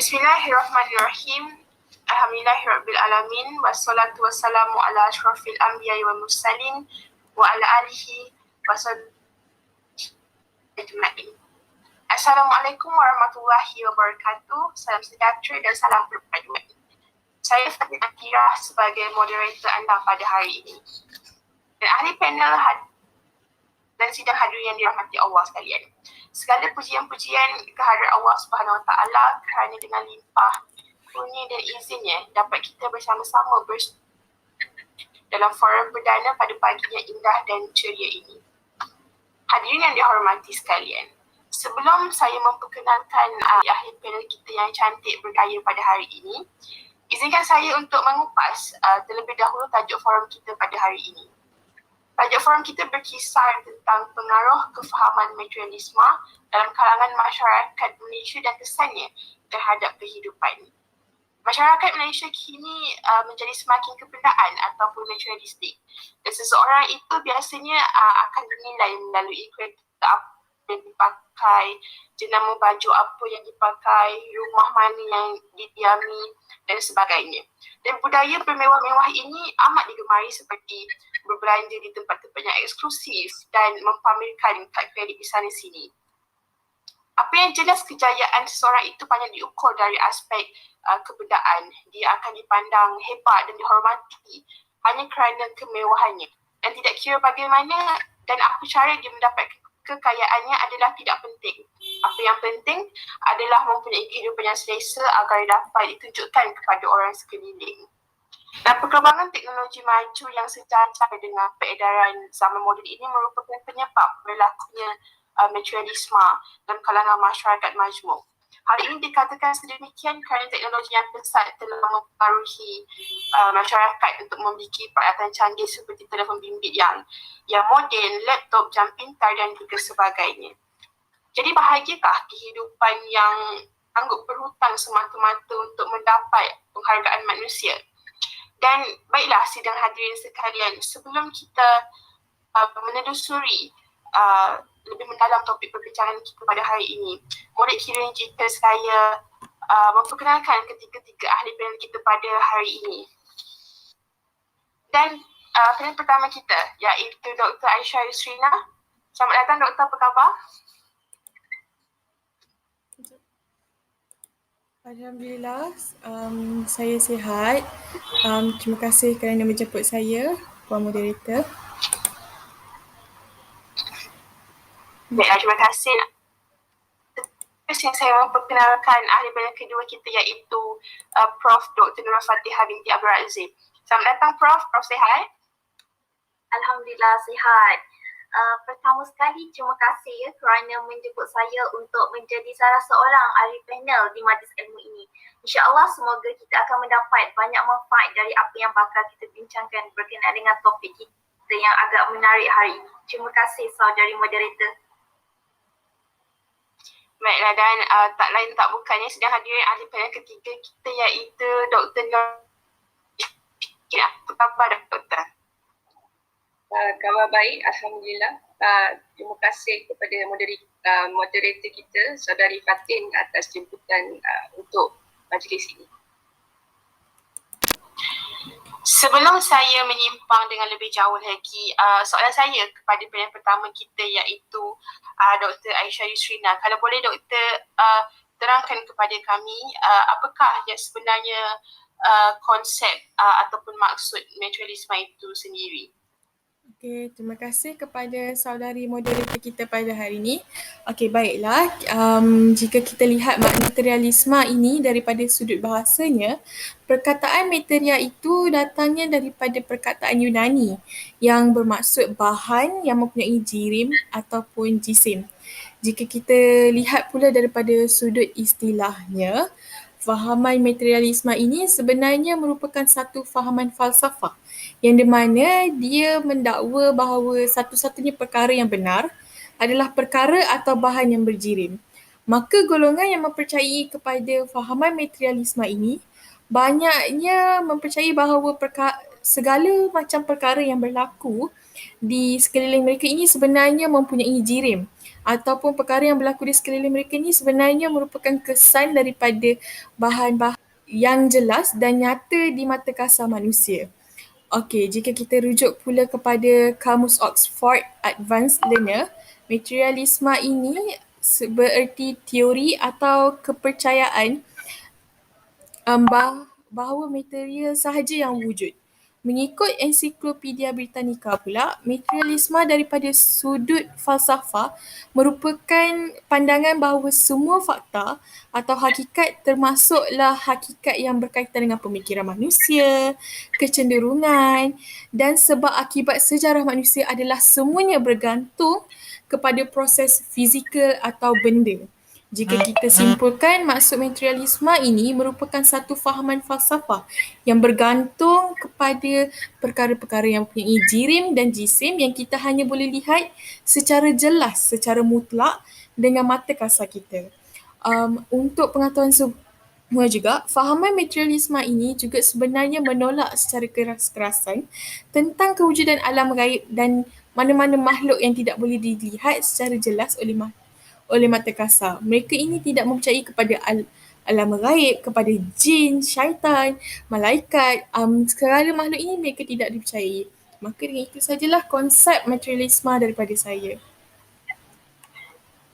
Bismillahirrahmanirrahim. Alhamdulillahirabbil alamin wassalatu wassalamu ala asyrafil anbiya'i wal mursalin wa ala alihi washabbihi ajma'in. Assalamualaikum warahmatullahi wabarakatuh. Salam sejahtera dan salam berpaduan. Saya Fatimah Atirah sebagai moderator anda pada hari ini. Dan ahli panel dan sidang hadirin yang dirahmati Allah sekalian. Segala pujian-pujian kehadrat Allah Subhanahu Wa Taala kerana dengan limpah kurnia dan izinnya dapat kita bersama-sama dalam forum perdana pada pagi yang indah dan ceria ini. Hadirin yang dihormati sekalian, sebelum saya memperkenalkan ahli panel kita yang cantik bergaya pada hari ini, izinkan saya untuk mengupas terlebih dahulu tajuk forum kita pada hari ini. Tajuk forum kita berkisar tentang pengaruh kefahaman materialisme dalam kalangan masyarakat Malaysia dan kesannya terhadap kehidupan. Masyarakat Malaysia kini menjadi semakin kebendaan ataupun materialistik. Dan seseorang itu biasanya akan dinilai melalui kereta apa yang dipakai, jenama baju apa yang dipakai, rumah mana yang didiami dan sebagainya. Dan budaya bermewah-mewah ini amat digemari seperti berbelanja di tempat-tempat yang eksklusif dan mempamerkan kad kredit di sana sini. Apa yang jelas kejayaan seseorang itu banyak diukur dari aspek kebendaan. Dia akan dipandang hebat dan dihormati hanya kerana kemewahannya. Dan tidak kira bagaimana dan apa cara dia mendapat kekayaannya adalah tidak penting. Apa yang penting adalah mempunyai kehidupan yang selesa agar dapat ditunjukkan kepada orang sekeliling. Dan perkembangan teknologi maju yang sejajar dengan peredaran zaman moden ini merupakan penyebab berlakunya materialisme dalam kalangan masyarakat majmuk. Hal ini dikatakan sedemikian kerana teknologi yang pesat telah mempengaruhi masyarakat untuk memiliki peralatan canggih seperti telefon bimbit yang moden, laptop, jam pintar dan juga sebagainya. Jadi bahagiakah kehidupan yang sanggup berhutang semata-mata untuk mendapat penghargaan manusia? Dan baiklah sidang hadirin sekalian, sebelum kita menelusuri lebih mendalam topik perbincangan kita pada hari ini, boleh kiranya jika saya memperkenalkan ketiga-tiga ahli panel kita pada hari ini. Dan panel pertama kita iaitu Dr. Aisyah Yusrina. Selamat datang Doktor, apa khabar? Alhamdulillah, saya sihat. Terima kasih kerana menjemput saya, Puan Moderator. Baiklah, terima kasih. Terus yang saya memperkenalkan ahli panel kedua kita iaitu Prof. Dr. Nur Fatihah binti Abdul Razif. Selamat datang Prof. Prof sihat? Alhamdulillah sihat. Pertama sekali terima kasih kerana menjemput saya untuk menjadi salah seorang ahli panel di majlis ilmu ini. InsyaAllah semoga kita akan mendapat banyak manfaat dari apa yang bakal kita bincangkan berkenaan dengan topik kita yang agak menarik hari ini. Terima kasih saudari moderator. Baiklah, dan tak lain tak bukannya sedang hadirin ahli panel ketiga kita iaitu Dr. Nur. Apa khabar Doktor? Khabar baik, Alhamdulillah. Terima kasih kepada moderator kita, Saudari Fatin atas jemputan untuk majlis ini. Sebelum saya menyimpang dengan lebih jauh lagi, soalan saya kepada panel pertama kita iaitu Dr. Aisyah Yusrina. Kalau boleh Doktor terangkan kepada kami apakah yang sebenarnya konsep ataupun maksud materialisme itu sendiri. Okey, terima kasih kepada saudari moderator kita pada hari ini. Okey, baiklah. Jika kita lihat makna materialisme ini daripada sudut bahasanya, perkataan materia itu datangnya daripada perkataan Yunani yang bermaksud bahan yang mempunyai jirim ataupun jisim. Jika kita lihat pula daripada sudut istilahnya, fahaman materialisme ini sebenarnya merupakan satu fahaman falsafah yang di mana dia mendakwa bahawa satu-satunya perkara yang benar adalah perkara atau bahan yang berjirim. Maka golongan yang mempercayai kepada fahaman materialisme ini banyaknya mempercayai bahawa segala macam perkara yang berlaku di sekeliling mereka ini sebenarnya mempunyai jirim, ataupun perkara yang berlaku di sekeliling mereka ini sebenarnya merupakan kesan daripada bahan-bahan yang jelas dan nyata di mata kasar manusia. Okey, jika kita rujuk pula kepada Kamus Oxford Advanced Learner, materialisme ini bererti teori atau kepercayaan bahawa material sahaja yang wujud. Mengikut Ensiklopedia Britannica pula, materialisme daripada sudut falsafah merupakan pandangan bahawa semua fakta atau hakikat termasuklah hakikat yang berkaitan dengan pemikiran manusia, kecenderungan dan sebab akibat sejarah manusia adalah semuanya bergantung kepada proses fizikal atau benda. Jika kita simpulkan, maksud materialisme ini merupakan satu fahaman falsafah yang bergantung kepada perkara-perkara yang mempunyai jirim dan jisim yang kita hanya boleh lihat secara jelas, secara mutlak dengan mata kasar kita. Untuk pengetahuan semua juga, fahaman materialisme ini juga sebenarnya menolak secara keras-kerasan tentang kewujudan alam gaib dan mana-mana makhluk yang tidak boleh dilihat secara jelas oleh mata kasar. Mereka ini tidak mempercayai kepada alam gaib, kepada jin, syaitan, malaikat. Segala makhluk ini mereka tidak dipercayai. Maka dengan itu sajalah konsep materialisme daripada saya.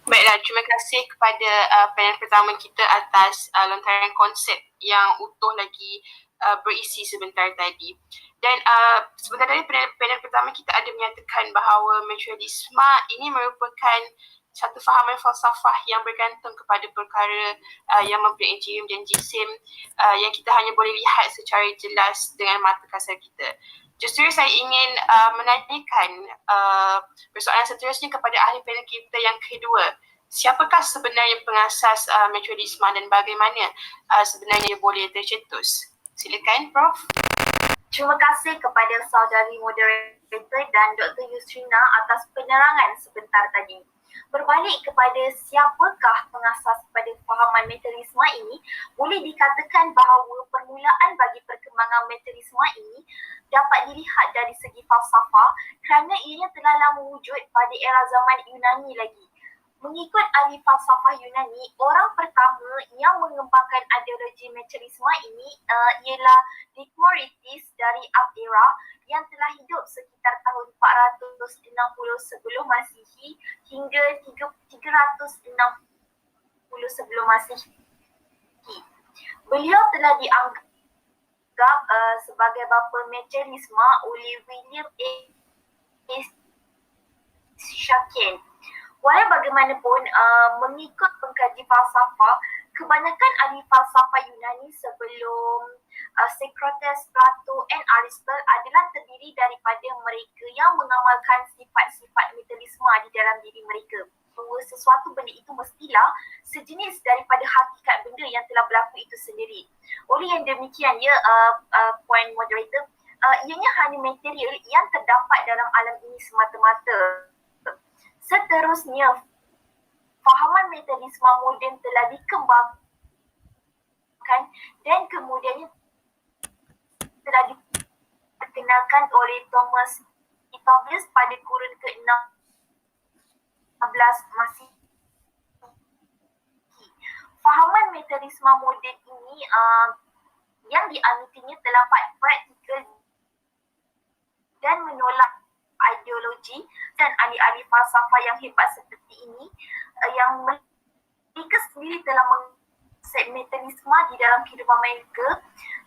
Baiklah, terima kasih kepada panel pertama kita atas lontaran konsep yang utuh lagi berisi sebentar tadi. Dan sebentar tadi panel pertama kita ada menyatakan bahawa materialisme ini merupakan satu fahaman falsafah yang bergantung kepada perkara yang mempunyai jirim dan jisim yang kita hanya boleh lihat secara jelas dengan mata kasar kita. Justru saya ingin menanyakan persoalan seterusnya kepada ahli panel kita yang kedua. Siapakah sebenarnya pengasas materialisme dan bagaimana sebenarnya boleh tercetus? Silakan, Prof. Terima kasih kepada saudari moderator dan Dr. Yusrina atas penerangan sebentar tadi. Berbalik kepada siapakah pengasas pada fahaman materialisme ini, boleh dikatakan bahawa permulaan bagi perkembangan materialisme ini dapat dilihat dari segi falsafah kerana ianya telah lama wujud pada era zaman Yunani lagi. Mengikut ahli falsafah Yunani, orang pertama yang mengembangkan ideologi materialisme ini ialah Democritus dari Abdera yang telah hidup sekitar tahun 460 sebelum Masihi hingga 360 sebelum Masihi. Beliau telah dianggap sebagai bapa materialisme oleh William A. Shakin. Walau bagaimanapun, mengikut pengkaji falsafah, kebanyakan ahli falsafah Yunani sebelum Socrates, Plato dan Aristotle adalah terdiri daripada mereka yang mengamalkan sifat-sifat materialisme di dalam diri mereka. Bahawa sesuatu benda itu mestilah sejenis daripada hakikat benda yang telah berlaku itu sendiri. Oleh yang demikian, point moderator, ianya hanya material yang terdapat dalam alam ini semata-mata. Seterusnya, fahaman materialisme moden telah dikembangkan dan kemudiannya telah diperkenalkan oleh Thomas Aquinas pada kurun ke-16 Masihi. Fahaman materialisme moden ini yang diamitinya telah praktikal dan menolak ideologi dan ahli-ahli falsafah yang hebat seperti ini yang mereka sendiri telah mengkonsep materialisme di dalam kehidupan mereka.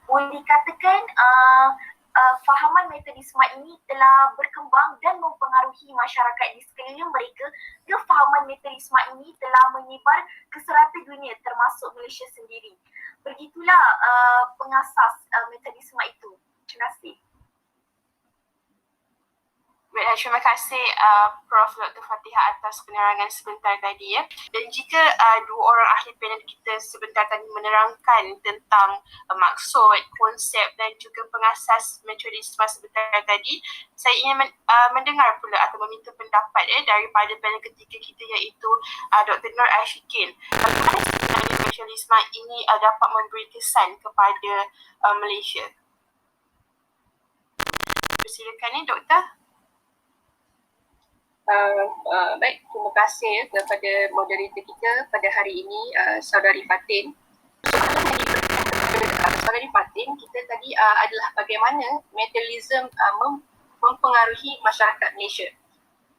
Boleh dikatakan fahaman materialisme ini telah berkembang dan mempengaruhi masyarakat di sekeliling mereka. Dan fahaman materialisme ini telah menyebar ke serata dunia termasuk Malaysia sendiri. Begitulah pengasas materialisme itu. Terima kasih. Baiklah, terima kasih Prof. Dr. Fatihah atas penerangan sebentar tadi ya. Dan jika dua orang ahli panel kita sebentar tadi menerangkan tentang maksud, konsep dan juga pengasas materialisme sebentar tadi, saya ingin mendengar pula atau meminta pendapat daripada panel ketiga kita iaitu Dr. Nur Ashikin. Bagaimana sebenarnya materialisme ini dapat memberi kesan kepada Malaysia? Persilakan Doktor. Baik, terima kasih kepada moderator kita pada hari ini, Saudari Fatin. Saudari Fatin, kita tadi adalah bagaimana materialism mempengaruhi masyarakat Malaysia.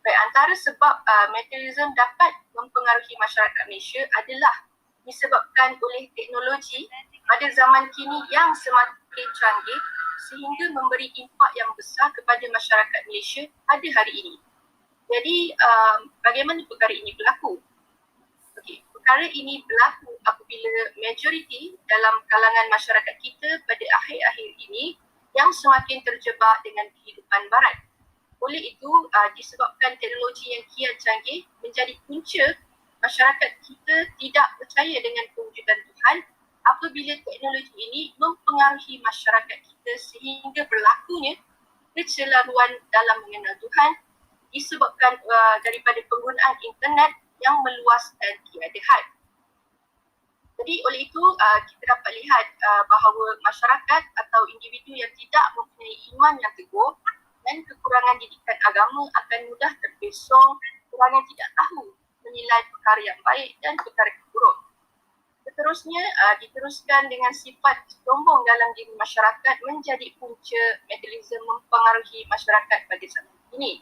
Baik, antara sebab materialism dapat mempengaruhi masyarakat Malaysia adalah disebabkan oleh teknologi pada zaman kini yang semakin canggih sehingga memberi impak yang besar kepada masyarakat Malaysia pada hari ini. Jadi, bagaimana perkara ini berlaku? Okey, perkara ini berlaku apabila majoriti dalam kalangan masyarakat kita pada akhir-akhir ini yang semakin terjebak dengan kehidupan barat. Oleh itu, disebabkan teknologi yang kian canggih menjadi punca masyarakat kita tidak percaya dengan kewujudan Tuhan apabila teknologi ini mempengaruhi masyarakat kita sehingga berlakunya kecelaruan dalam mengenal Tuhan disebabkan daripada penggunaan internet yang meluas dan tiada had. Jadi oleh itu kita dapat lihat bahawa masyarakat atau individu yang tidak mempunyai iman yang teguh dan kekurangan didikan agama akan mudah terpesong kerana tidak tahu menilai perkara yang baik dan perkara yang buruk. Seterusnya, diteruskan dengan sifat sombong dalam diri masyarakat menjadi punca materialism mempengaruhi masyarakat pada zaman ini.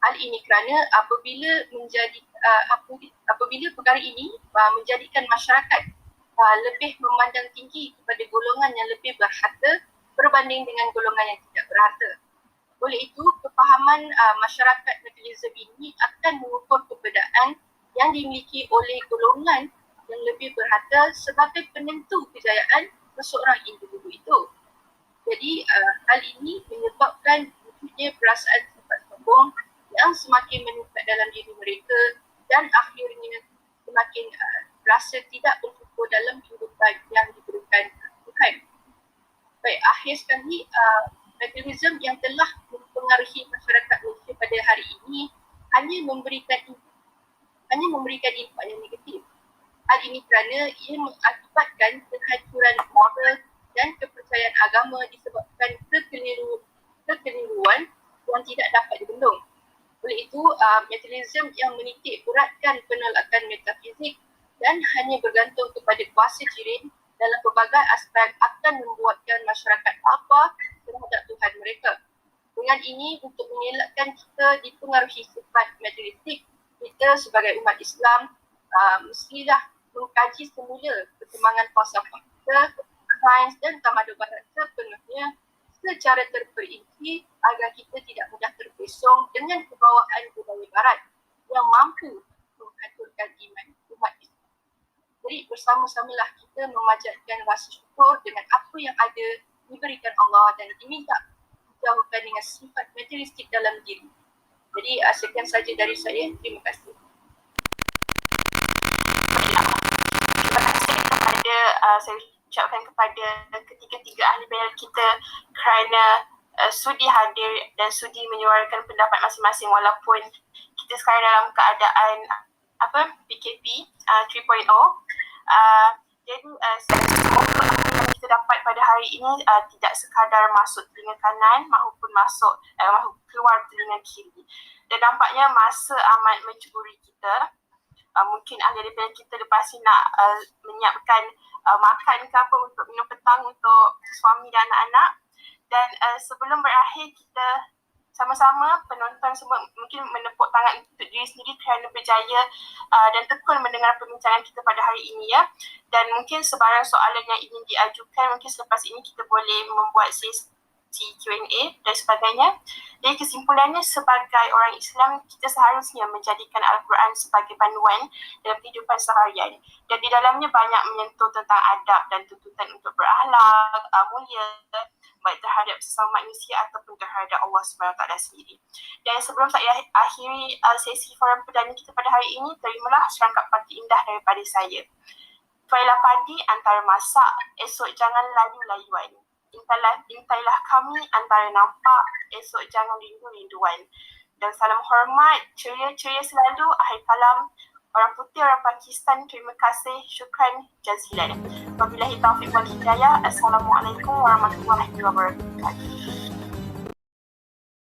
Hal ini kerana apabila perkara ini menjadikan masyarakat lebih memandang tinggi kepada golongan yang lebih berharta berbanding dengan golongan yang tidak berharta. Oleh itu, kefahaman masyarakat materialism ini akan mengukur keberadaan yang dimiliki oleh golongan yang lebih berharta sebagai penentu kejayaan seseorang individu itu. Jadi, hal ini menyebabkan wujudnya perasaan sifat sombong yang semakin meningkat dalam diri mereka dan akhirnya semakin rasa tidak bersyukur dalam kehidupan yang diberikan Tuhan. Baik, akhir sekali, materialism yang telah mempengaruhi masyarakat Malaysia pada hari ini hanya memberikan impak yang negatif. Hal ini kerana ia mengakibatkan kehancuran moral dan kepercayaan agama disebabkan kekeliruan yang tidak dapat dibendung. Oleh itu, materialism yang menitik beratkan penolakan metafizik dan hanya bergantung kepada kuasa jirin dalam pelbagai aspek akan membuatkan masyarakat apa terhadap Tuhan mereka. Dengan ini, untuk mengelakkan kita dipengaruhi sifat materialistik, kita sebagai umat Islam mestilah mengkaji semula perkembangan falsafah kita, sains dan tamadun barat sepenuhnya secara terperinci agar kita tidak mudah terpesong dengan kebawaan budaya barat yang mampu menghancurkan iman umat Islam. Jadi bersama-samalah kita memanjatkan rasa syukur dengan apa yang ada diberikan Allah dan diminta dijauhkan dengan sifat materialistik dalam diri. Jadi sekian saja dari saya. Terima kasih. Terima kasih kepada saya ucapkan kepada ketiga-tiga ahli panel kita kerana sudi hadir dan sudi menyuarakan pendapat masing-masing walaupun kita sekarang dalam keadaan PKP 3.0. Jadi semoga apa yang kita dapat pada hari ini tidak sekadar masuk telinga kanan maupun keluar telinga kiri. Dan nampaknya masa amat mencuburi kita. Mungkin ahli panel kita lepas ni nak menyiapkan makan ke apa untuk minum petang untuk suami dan anak-anak. Dan sebelum berakhir, kita sama-sama penonton semua mungkin menepuk tangan untuk diri sendiri kerana berjaya dan tekun mendengar perbincangan kita pada hari ini ya. Dan mungkin sebarang soalan yang ingin diajukan, mungkin selepas ini kita boleh membuat sesi Q&A dan sebagainya. Jadi kesimpulannya, sebagai orang Islam, kita seharusnya menjadikan Al-Quran sebagai panduan dalam kehidupan seharian. Dan di dalamnya banyak menyentuh tentang adab dan tuntutan untuk berakhlak, mulia, baik terhadap sesama manusia ataupun terhadap Allah SWT sendiri. Dan sebelum saya akhiri sesi forum perdana kita pada hari ini, terimalah serangkap pagi indah daripada saya. Tuailah pagi antara masak, esok jangan layu-layuan. Intailah kami antara nampak, esok jangan rindu-rinduan. Dan salam hormat, ceria-ceria selalu, akhir kalam. Orang putih, orang Pakistan, terima kasih, syukran jazilan. Wabillahi taufiq wal hidayah. Assalamualaikum warahmatullahi wabarakatuh.